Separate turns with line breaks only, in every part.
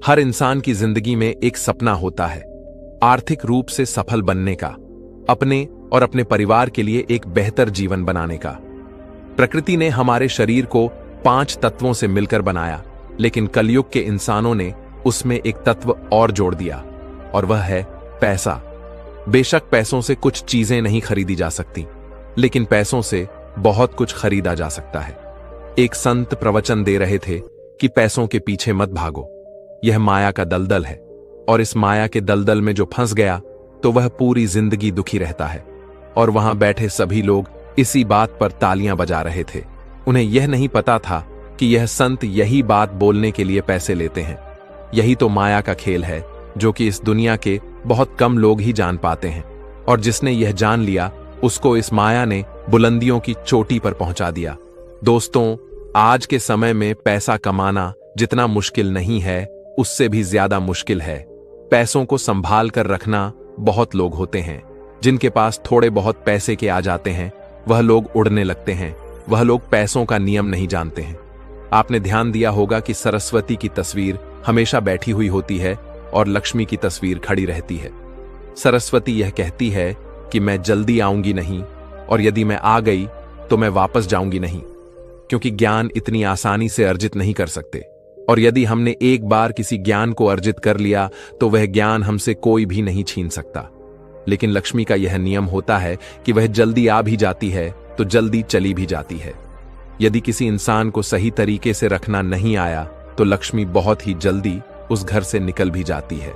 हर इंसान की जिंदगी में एक सपना होता है, आर्थिक रूप से सफल बनने का, अपने और अपने परिवार के लिए एक बेहतर जीवन बनाने का। प्रकृति ने हमारे शरीर को 5 तत्वों से मिलकर बनाया, लेकिन कलयुग के इंसानों ने उसमें एक तत्व और जोड़ दिया, और वह है पैसा। बेशक पैसों से कुछ चीजें नहीं खरीदी जा सकती, लेकिन पैसों से बहुत कुछ खरीदा जा सकता है। एक संत प्रवचन दे रहे थे कि पैसों के पीछे मत भागो, यह माया का दलदल है, और इस माया के दलदल में जो फंस गया तो वह पूरी जिंदगी दुखी रहता है। और वहां बैठे सभी लोग इसी बात पर तालियां बजा रहे थे। उन्हें यह नहीं पता था कि यह संत यही बात बोलने के लिए पैसे लेते हैं। यही तो माया का खेल है, जो कि इस दुनिया के बहुत कम लोग ही जान पाते हैं, और जिसने यह जान लिया उसको इस माया ने बुलंदियों की चोटी पर पहुंचा दिया। दोस्तों, आज के समय में पैसा कमाना जितना मुश्किल नहीं है, उससे भी ज्यादा मुश्किल है। पैसों को संभाल कर रखना बहुत लोग होते हैं। जिनके पास थोड़े बहुत पैसे के आ जाते हैं, वह लोग उड़ने लगते हैं। वह लोग पैसों का नियम नहीं जानते हैं। आपने ध्यान दिया होगा कि सरस्वती की तस्वीर हमेशा बैठी हुई होती है और लक्ष्मी की तस्वीर खड़ी रहती है। सरस्वती यह कहती है कि मैं जल्दी आऊंगी नहीं, और यदि मैं आ गई तो मैं वापस जाऊंगी नहीं, क्योंकि ज्ञान इतनी आसानी से अर्जित नहीं कर सकते। और यदि हमने एक बार किसी ज्ञान को अर्जित कर लिया तो वह ज्ञान हमसे कोई भी नहीं छीन सकता। लेकिन लक्ष्मी का यह नियम होता है कि वह जल्दी आ भी जाती है तो जल्दी चली भी जाती है। यदि किसी इंसान को सही तरीके से रखना नहीं आया तो लक्ष्मी बहुत ही जल्दी उस घर से निकल भी जाती है।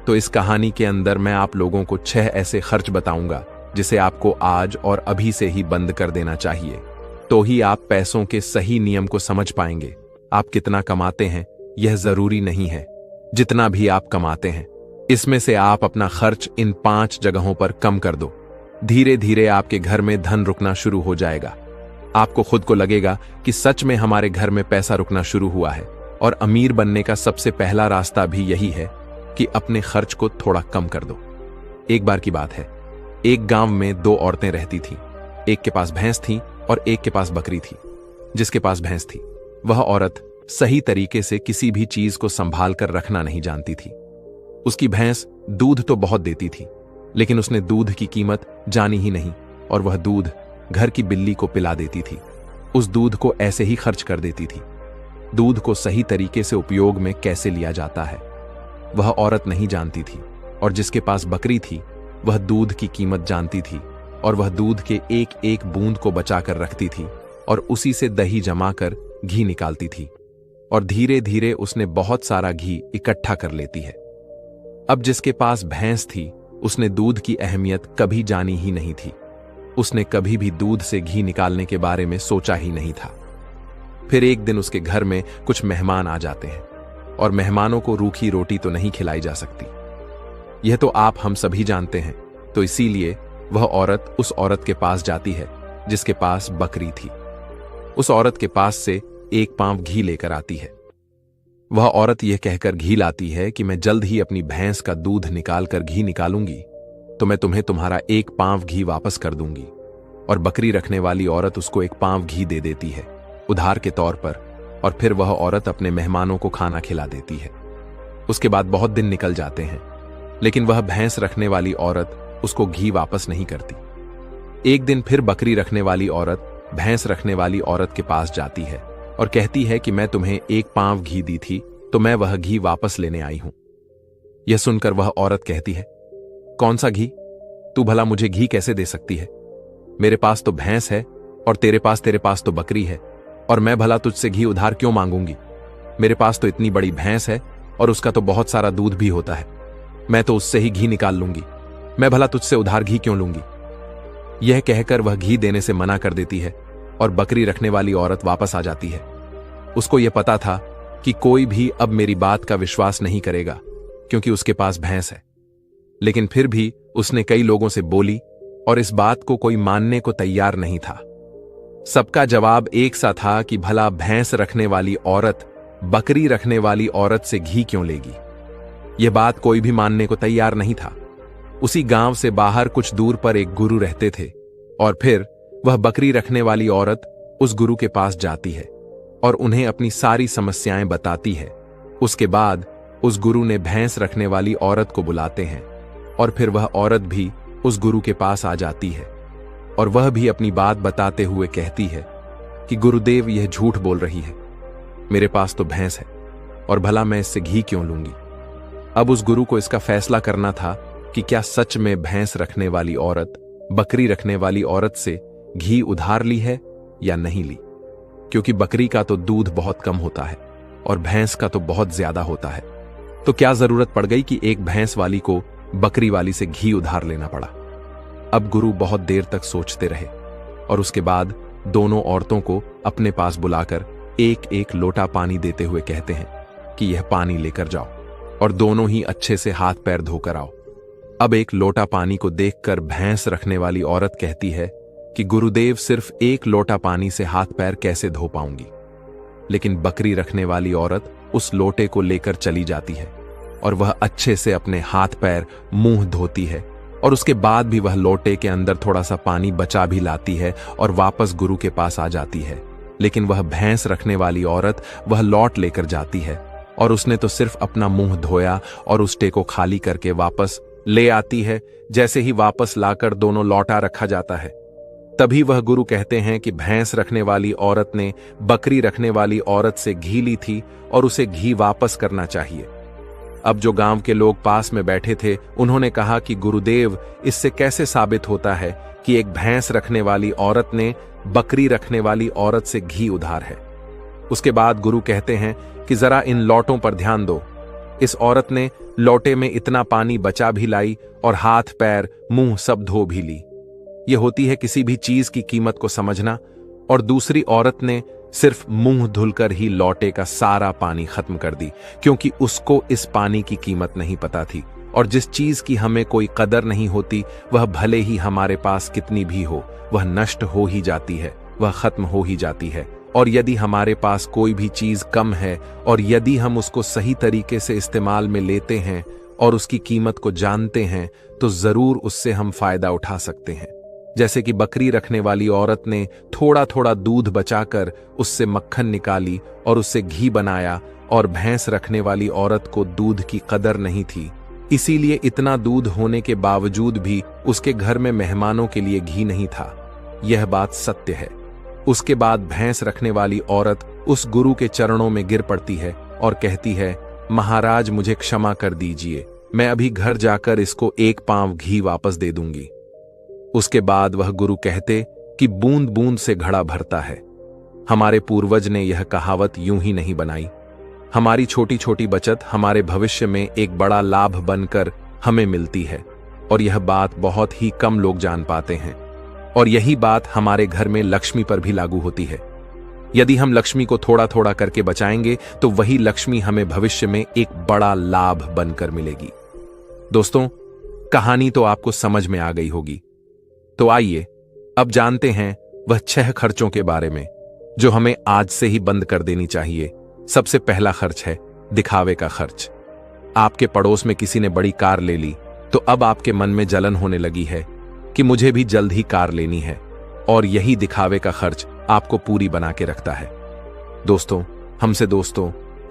तो इस कहानी के अंदर मैं आप लोगों को 6 ऐसे खर्च बताऊंगा जिसे आपको आज और अभी से ही बंद कर देना चाहिए। तो ही आप पैसों के सही नियम को समझ पाएंगे। आप कितना कमाते हैं यह जरूरी नहीं है, जितना भी आप कमाते हैं इसमें से आप अपना खर्च इन 5 जगहों पर कम कर दो। धीरे धीरे आपके घर में धन रुकना शुरू हो जाएगा। आपको खुद को लगेगा कि सच में हमारे घर में पैसा रुकना शुरू हुआ है। और अमीर बनने का सबसे पहला रास्ता भी यही है कि अपने खर्च को थोड़ा कम कर दो। एक बार की बात है, एक गांव में 2 औरतें रहती थीं। एक के पास भैंस थी और एक के पास बकरी थी। जिसके पास भैंस थी वह औरत सही तरीके से किसी भी चीज को संभाल कर रखना नहीं जानती थी। उसकी भैंस दूध तो बहुत देती थी, लेकिन उसने दूध की कीमत जानी ही नहीं, और वह दूध घर की बिल्ली को पिला देती थी। उस दूध को ऐसे ही खर्च कर देती थी। दूध को सही तरीके से उपयोग में कैसे लिया जाता है वह औरत नहीं जानती थी। और जिसके पास बकरी थी वह दूध की कीमत जानती थी, और वह दूध के एक एक बूंद को बचाकर रखती थी, और उसी से दही जमाकर घी निकालती थी, और धीरे धीरे उसने बहुत सारा घी इकट्ठा कर लेती है। अब जिसके पास भैंस थी उसने दूध की अहमियत कभी जानी ही नहीं थी। उसने कभी भी दूध से घी निकालने के बारे में सोचा ही नहीं था। फिर एक दिन उसके घर में कुछ मेहमान आ जाते हैं, और मेहमानों को रूखी रोटी तो नहीं खिलाई जा सकती। यह तो आप हम सभी जानते हैं। तो इसीलिए वह औरत उस औरत के पास जाती है जिसके पास बकरी थी। उस औरत के पास से 1 पाव घी लेकर आती है। वह औरत यह कहकर घी लाती है कि मैं जल्द ही अपनी भैंस का दूध निकालकर घी निकालूंगी तो मैं तुम्हें तुम्हारा 1 पाव घी वापस कर दूंगी। और बकरी रखने वाली औरत उसको 1 पाव घी दे देती है उधार के तौर पर, और फिर वह औरत अपने मेहमानों को खाना खिला देती है। उसके बाद बहुत दिन निकल जाते हैं, लेकिन वह भैंस रखने वाली औरत उसको घी वापस नहीं करती। एक दिन फिर बकरी रखने वाली औरत भैंस रखने वाली औरत के पास जाती है और कहती है कि मैं तुम्हें 1 पाव घी दी थी तो मैं वह घी वापस लेने आई हूं। यह सुनकर वह औरत कहती है, कौन सा घी? तू भला मुझे घी कैसे दे सकती है? मेरे पास तो भैंस है और तेरे पास तो बकरी है, और मैं भला तुझसे घी उधार क्यों मांगूंगी? मेरे पास तो इतनी बड़ी भैंस है और उसका तो बहुत सारा दूध भी होता है। मैं तो उससे ही घी निकाल लूंगी। मैं भला तुझसे उधार घी क्यों लूंगी? यह कहकर वह घी देने से मना कर देती है, और बकरी रखने वाली औरत वापस आ जाती है। उसको यह पता था कि कोई भी अब मेरी बात का विश्वास नहीं करेगा, क्योंकि उसके पास भैंस है। लेकिन फिर भी उसने कई लोगों से बोली, और इस बात को कोई मानने को तैयार नहीं था। सबका जवाब एक सा था कि भला भैंस रखने वाली औरत बकरी रखने वाली औरत से घी क्यों लेगी? यह बात कोई भी मानने को तैयार नहीं था। उसी गांव से बाहर कुछ दूर पर एक गुरु रहते थे, और फिर वह बकरी रखने वाली औरत उस गुरु के पास जाती है और उन्हें अपनी सारी समस्याएं बताती है। उसके बाद उस गुरु ने भैंस रखने वाली औरत को बुलाते हैं और फिर वह औरत भी उस गुरु के पास आ जाती है और वह भी अपनी बात बताते हुए कहती है कि गुरुदेव यह झूठ बोल रही है, मेरे पास तो भैंस है और भला मैं इससे घी क्यों लूंगी। अब उस गुरु को इसका फैसला करना था कि क्या सच में भैंस रखने वाली औरत बकरी रखने वाली औरत से घी उधार ली है या नहीं ली, क्योंकि बकरी का तो दूध बहुत कम होता है और भैंस का तो बहुत ज्यादा होता है। तो क्या जरूरत पड़ गई कि एक भैंस वाली को बकरी वाली से घी उधार लेना पड़ा। अब गुरु बहुत देर तक सोचते रहे और उसके बाद दोनों औरतों को अपने पास बुलाकर एक एक लोटा पानी देते हुए कहते हैं कि यह पानी लेकर जाओ और दोनों ही अच्छे से हाथ पैर धोकर आओ। अब एक लोटा पानी को देखकर भैंस रखने वाली औरत कहती है कि गुरुदेव सिर्फ एक लोटा पानी से हाथ पैर कैसे धो पाऊंगी। लेकिन बकरी रखने वाली औरत उस लोटे को लेकर चली जाती है और वह अच्छे से अपने हाथ पैर मुंह धोती है और उसके बाद भी वह लोटे के अंदर थोड़ा सा पानी बचा भी लाती है और वापस गुरु के पास आ जाती है। लेकिन वह भैंस रखने वाली औरत वह लौट लेकर जाती है और उसने तो सिर्फ अपना मुंह धोया और उस टे को खाली करके वापस ले आती है। जैसे ही वापस लाकर दोनों लौटा रखा जाता है, तभी वह गुरु कहते हैं कि भैंस रखने वाली औरत ने बकरी रखने वाली औरत से घी ली थी और उसे घी वापस करना चाहिए। अब जो गांव के लोग पास में बैठे थे उन्होंने कहा कि गुरुदेव, इससे कैसे साबित होता है कि एक भैंस रखने वाली औरत ने बकरी रखने वाली औरत से घी उधार है। उसके बाद गुरु कहते हैं कि जरा इन लौटों पर ध्यान दो। इस औरत ने लौटे में इतना पानी बचा भी लाई और हाथ पैर मुंह सब धो भी ली। यह होती है किसी भी चीज की कीमत को समझना। और दूसरी औरत ने सिर्फ मुंह धुलकर ही लौटे का सारा पानी खत्म कर दी, क्योंकि उसको इस पानी की कीमत नहीं पता थी। और जिस चीज की हमें कोई कदर नहीं होती, वह भले ही हमारे पास कितनी भी हो, वह नष्ट हो ही जाती है, वह खत्म हो ही जाती है। और यदि हमारे पास कोई भी चीज कम है और यदि हम उसको सही तरीके से इस्तेमाल में लेते हैं और उसकी कीमत को जानते हैं, तो जरूर उससे हम फायदा उठा सकते हैं। जैसे कि बकरी रखने वाली औरत ने थोड़ा थोड़ा दूध बचाकर उससे मक्खन निकाली और उससे घी बनाया, और भैंस रखने वाली औरत को दूध की कदर नहीं थी, इसीलिए इतना दूध होने के बावजूद भी उसके घर में मेहमानों के लिए घी नहीं था। यह बात सत्य है। उसके बाद भैंस रखने वाली औरत उस गुरु के चरणों में गिर पड़ती है और कहती है, महाराज मुझे क्षमा कर दीजिए, मैं अभी घर जाकर इसको एक पांव घी वापस दे दूंगी। उसके बाद वह गुरु कहते कि बूंद बूंद से घड़ा भरता है। हमारे पूर्वज ने यह कहावत यूं ही नहीं बनाई। हमारी छोटी छोटी बचत हमारे भविष्य में एक बड़ा लाभ बनकर हमें मिलती है, और यह बात बहुत ही कम लोग जान पाते हैं। और यही बात हमारे घर में लक्ष्मी पर भी लागू होती है। यदि हम लक्ष्मी को थोड़ा थोड़ा करके बचाएंगे तो वही लक्ष्मी हमें भविष्य में एक बड़ा लाभ बनकर मिलेगी। दोस्तों, कहानी तो आपको समझ में आ गई होगी। तो आइए अब जानते हैं वह 6 खर्चों के बारे में जो हमें आज से ही बंद कर देनी चाहिए। सबसे पहला खर्च है दिखावे का खर्च। आपके पड़ोस में किसी ने बड़ी कार ले ली तो अब आपके मन में जलन होने लगी है कि मुझे भी जल्द ही कार लेनी है, और यही दिखावे का खर्च आपको पूरी बना के रखता है। दोस्तों,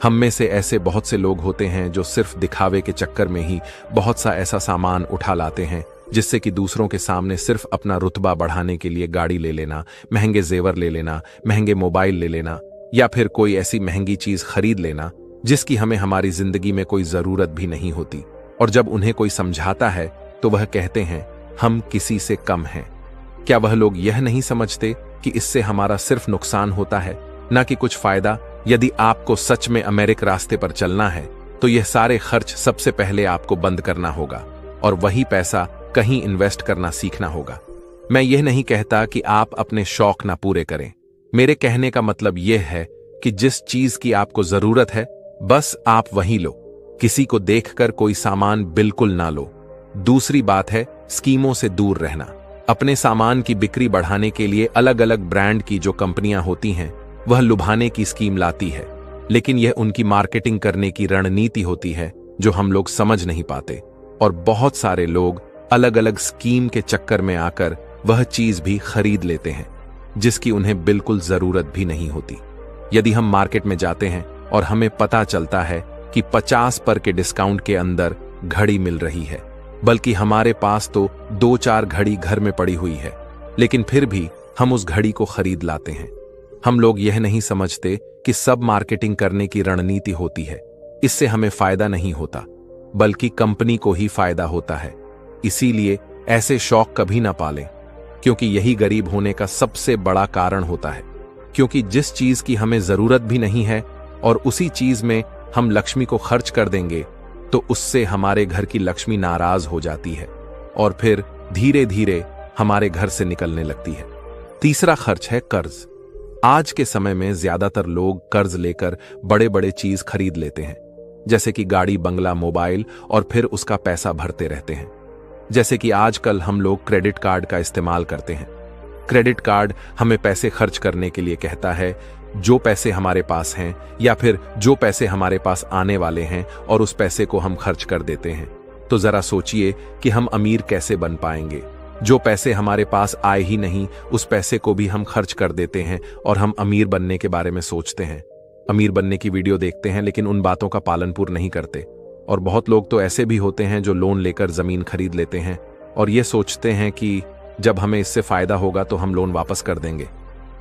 हम में से ऐसे बहुत से लोग होते हैं जो सिर्फ दिखावे के चक्कर में ही बहुत सा ऐसा सामान उठा लाते हैं जिससे कि दूसरों के सामने सिर्फ अपना रुतबा बढ़ाने के लिए गाड़ी ले लेना, महंगे जेवर ले लेना, महंगे मोबाइल ले लेना, या फिर कोई ऐसी महंगी चीज खरीद लेना जिसकी हमें हमारी जिंदगी में कोई जरूरत भी नहीं होती। और जब उन्हें कोई समझाता है तो वह कहते हैं हम किसी से कम हैं। क्या वह लोग यह नहीं समझते कि इससे हमारा सिर्फ नुकसान होता है, ना कि कुछ फायदा? यदि आपको सच में अमेरिक रास्ते पर चलना है तो यह सारे खर्च सबसे पहले आपको बंद करना होगा और वही पैसा कहीं इन्वेस्ट करना सीखना होगा। मैं यह नहीं कहता कि आप अपने शौक ना पूरे करें। मेरे कहने का मतलब यह है कि जिस चीज की आपको जरूरत है बस आप वही लो। किसी को देखकर कोई सामान बिल्कुल ना लो। दूसरी बात है स्कीमों से दूर रहना। अपने सामान की बिक्री बढ़ाने के लिए अलग अलग ब्रांड की जो कंपनियां होती हैं वह लुभाने की स्कीम लाती है, लेकिन यह उनकी मार्केटिंग करने की रणनीति होती है जो हम लोग समझ नहीं पाते। और बहुत सारे लोग अलग अलग स्कीम के चक्कर में आकर वह चीज भी खरीद लेते हैं जिसकी उन्हें बिल्कुल जरूरत भी नहीं होती। यदि हम मार्केट में जाते हैं और हमें पता चलता है कि 50% के डिस्काउंट के अंदर घड़ी मिल रही है, बल्कि हमारे पास तो 2-4 घड़ी घर में पड़ी हुई है, लेकिन फिर भी हम उस घड़ी को खरीद लाते हैं। हम लोग यह नहीं समझते कि सब मार्केटिंग करने की रणनीति होती है। इससे हमें फायदा नहीं होता, बल्कि कंपनी को ही फायदा होता है। इसीलिए ऐसे शौक कभी ना पालें, क्योंकि यही गरीब होने का सबसे बड़ा कारण होता है। क्योंकि जिस चीज की हमें जरूरत भी नहीं है और उसी चीज में हम लक्ष्मी को खर्च कर देंगे, तो उससे हमारे घर की लक्ष्मी नाराज हो जाती है और फिर धीरे धीरे हमारे घर से निकलने लगती है। तीसरा खर्च है कर्ज। आज के समय में ज्यादातर लोग कर्ज लेकर बड़े बड़े चीज खरीद लेते हैं, जैसे कि गाड़ी, बंगला, मोबाइल, और फिर उसका पैसा भरते रहते हैं। जैसे कि आजकल हम लोग क्रेडिट कार्ड का इस्तेमाल करते हैं। क्रेडिट कार्ड हमें पैसे खर्च करने के लिए कहता है, जो पैसे हमारे पास हैं या फिर जो पैसे हमारे पास आने वाले हैं, और उस पैसे को हम खर्च कर देते हैं। तो जरा सोचिए कि हम अमीर कैसे बन पाएंगे। जो पैसे हमारे पास आए ही नहीं, उस पैसे को भी हम खर्च कर देते हैं और हम अमीर बनने के बारे में सोचते हैं। अमीर बनने की वीडियो देखते हैं, लेकिन उन बातों का पालन पूर्ण नहीं करते। और बहुत लोग तो ऐसे भी होते हैं जो लोन लेकर जमीन खरीद लेते हैं और ये सोचते हैं कि जब हमें इससे फायदा होगा तो हम लोन वापस कर देंगे।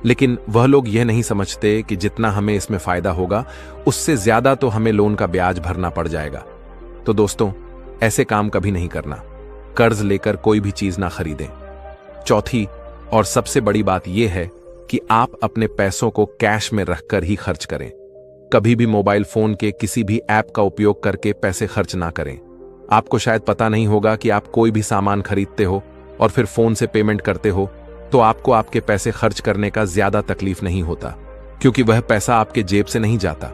लेकिन वह लोग यह नहीं समझते कि जितना हमें इसमें फायदा होगा, उससे ज्यादा तो हमें लोन का ब्याज भरना पड़ जाएगा। तो दोस्तों, ऐसे काम कभी नहीं करना। कर्ज लेकर कोई भी चीज ना खरीदें। चौथी और सबसे बड़ी बात यह है कि आप अपने पैसों को कैश में रखकर ही खर्च करें। कभी भी मोबाइल फोन के किसी भी ऐप का उपयोग करके पैसे खर्च ना करें। आपको शायद पता नहीं होगा कि आप कोई भी सामान खरीदते हो और फिर फोन से पेमेंट करते हो, तो आपको आपके पैसे खर्च करने का ज्यादा तकलीफ नहीं होता, क्योंकि वह पैसा आपके जेब से नहीं जाता।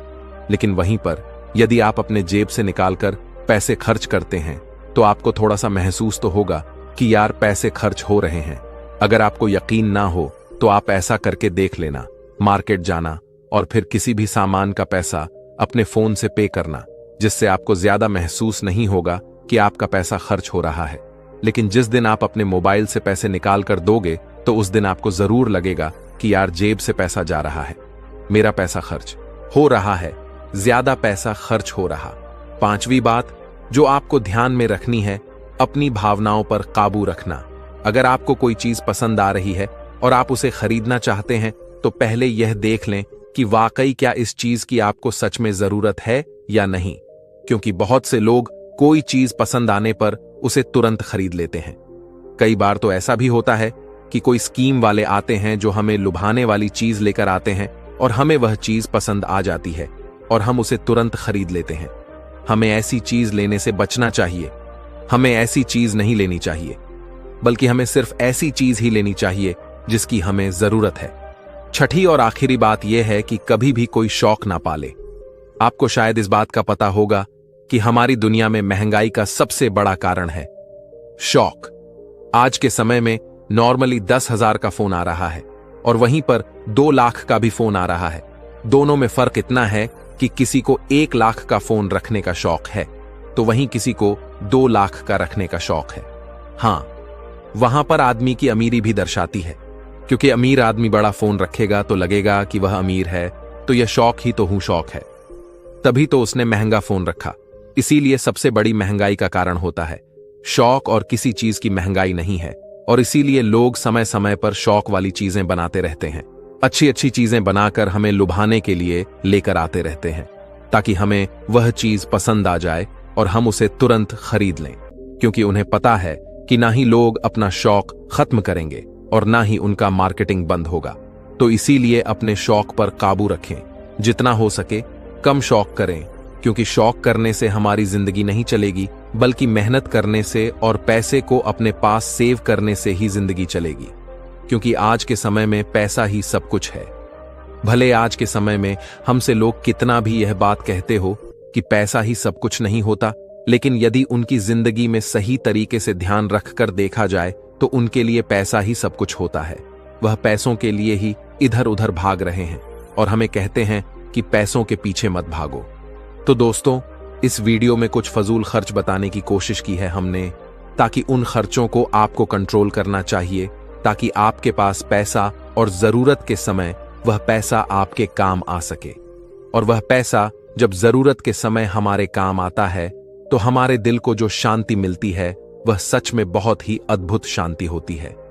लेकिन वहीं पर यदि आप अपने जेब से निकालकर पैसे खर्च करते हैं, तो आपको थोड़ा सा महसूस तो होगा कि यार पैसे खर्च हो रहे हैं। अगर आपको यकीन ना हो तो आप ऐसा करके देख लेना, मार्केट जाना और फिर किसी भी सामान का पैसा अपने फोन से पे करना, जिससे आपको ज्यादा महसूस नहीं होगा कि आपका पैसा खर्च हो रहा है। लेकिन जिस दिन आप अपने मोबाइल से पैसे निकाल कर दोगे, तो उस दिन आपको जरूर लगेगा कि यार जेब से पैसा जा रहा है, मेरा पैसा खर्च हो रहा है, ज्यादा पैसा खर्च हो रहा। पांचवी बात जो आपको ध्यान में रखनी है, अपनी भावनाओं पर काबू रखना। अगर आपको कोई चीज पसंद आ रही है और आप उसे खरीदना चाहते हैं, तो पहले यह देख लें कि वाकई क्या इस चीज की आपको सच में जरूरत है या नहीं। क्योंकि बहुत से लोग कोई चीज पसंद आने पर उसे तुरंत खरीद लेते हैं। कई बार तो ऐसा भी होता है कि कोई स्कीम वाले आते हैं जो हमें लुभाने वाली चीज लेकर आते हैं और हमें वह चीज पसंद आ जाती है और हम उसे तुरंत खरीद लेते हैं। हमें ऐसी चीज लेने से बचना चाहिए। हमें ऐसी चीज नहीं लेनी चाहिए, बल्कि हमें सिर्फ ऐसी चीज ही लेनी चाहिए जिसकी हमें जरूरत है। छठी और आखिरी बात यह है कि कभी भी कोई शौक ना पाले। आपको शायद इस बात का पता होगा कि हमारी दुनिया में महंगाई का सबसे बड़ा कारण है शौक। आज के समय में नॉर्मली 10,000 का फोन आ रहा है और वहीं पर 2 लाख का भी फोन आ रहा है। दोनों में फर्क इतना है कि किसी को 1 लाख का फोन रखने का शौक है, तो वहीं किसी को 2 लाख का रखने का शौक है। हां, वहां पर आदमी की अमीरी भी दर्शाती है, क्योंकि अमीर आदमी बड़ा फोन रखेगा तो लगेगा कि वह अमीर है, तो यह शौक ही तो हूं शौक है, तभी तो उसने महंगा फोन रखा। इसीलिए सबसे बड़ी महंगाई का कारण होता है शौक, और किसी चीज की महंगाई नहीं है। और इसीलिए लोग समय समय पर शौक वाली चीजें बनाते रहते हैं, अच्छी अच्छी चीजें बनाकर हमें लुभाने के लिए लेकर आते रहते हैं, ताकि हमें वह चीज पसंद आ जाए और हम उसे तुरंत खरीद लें। क्योंकि उन्हें पता है कि ना ही लोग अपना शौक खत्म करेंगे और ना ही उनका मार्केटिंग बंद होगा। तो इसीलिए अपने शौक पर काबू रखें, जितना हो सके कम शौक करें, क्योंकि शौक करने से हमारी जिंदगी नहीं चलेगी, बल्कि मेहनत करने से और पैसे को अपने पास सेव करने से ही जिंदगी चलेगी। क्योंकि आज के समय में पैसा ही सब कुछ है। भले आज के समय में हमसे लोग कितना भी यह बात कहते हो कि पैसा ही सब कुछ नहीं होता, लेकिन यदि उनकी जिंदगी में सही तरीके से ध्यान रखकर देखा जाए तो उनके लिए पैसा ही सब कुछ होता है। वह पैसों के लिए ही इधर उधर भाग रहे हैं और हमें कहते हैं कि पैसों के पीछे मत भागो। तो दोस्तों, इस वीडियो में कुछ फजूल खर्च बताने की कोशिश की है हमने, ताकि उन खर्चों को आपको कंट्रोल करना चाहिए, ताकि आपके पास पैसा और जरूरत के समय वह पैसा आपके काम आ सके। और वह पैसा जब जरूरत के समय हमारे काम आता है तो हमारे दिल को जो शांति मिलती है वह सच में बहुत ही अद्भुत शांति होती है।